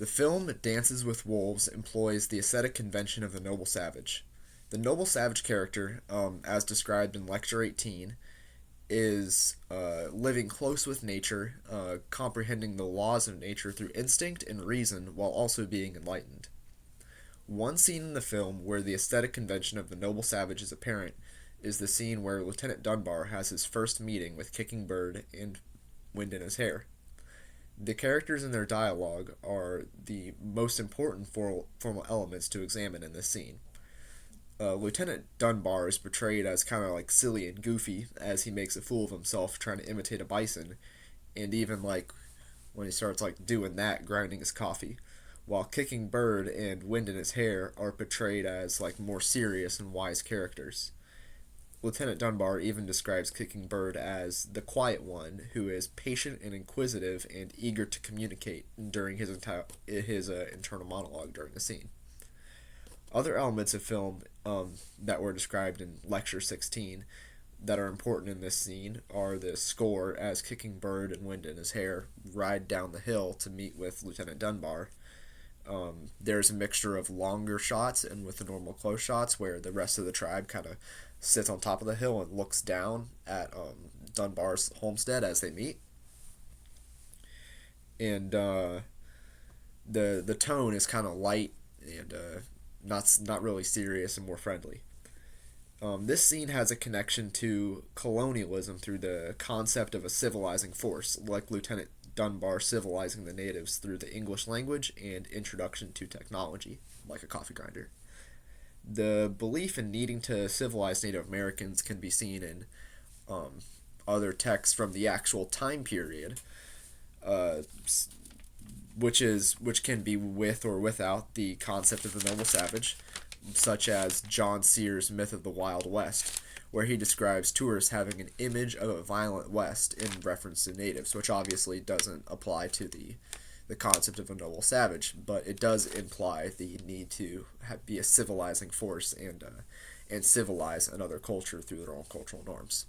The film Dances with Wolves employs the aesthetic convention of the noble savage. The noble savage character, as described in Lecture 18, is living close with nature, comprehending the laws of nature through instinct and reason while also being enlightened. One scene in the film where the aesthetic convention of the noble savage is apparent is the scene where Lieutenant Dunbar has his first meeting with Kicking Bird and Wind in his hair. The characters and their dialogue are the most important formal elements to examine in this scene. Lieutenant Dunbar is portrayed as kind of like silly and goofy as he makes a fool of himself trying to imitate a bison, and even like when he starts like doing that, grinding his coffee. While Kicking Bird and Wind in his hair are portrayed as like more serious and wise characters. Lieutenant Dunbar even describes Kicking Bird as the quiet one who is patient and inquisitive and eager to communicate during his internal monologue during the scene. Other elements of film that were described in Lecture 16 that are important in this scene are the score as Kicking Bird and Wind in his hair ride down the hill to meet with Lieutenant Dunbar. There's a mixture of longer shots and with the normal close shots where the rest of the tribe kind of sits on top of the hill and looks down at Dunbar's homestead as they meet. And the tone is kind of light and not really serious and more friendly. This scene has a connection to colonialism through the concept of a civilizing force, like Lieutenant Dunbar civilizing the natives through the English language and introduction to technology, like a coffee grinder. The belief in needing to civilize Native Americans can be seen in other texts from the actual time period, uh, which can be with or without the concept of the noble savage, such as John Sears' Myth of the Wild West, where he describes tourists having an image of a violent West in reference to natives, which obviously doesn't apply to the concept of a noble savage, but it does imply the need to be a civilizing force and civilize another culture through their own cultural norms.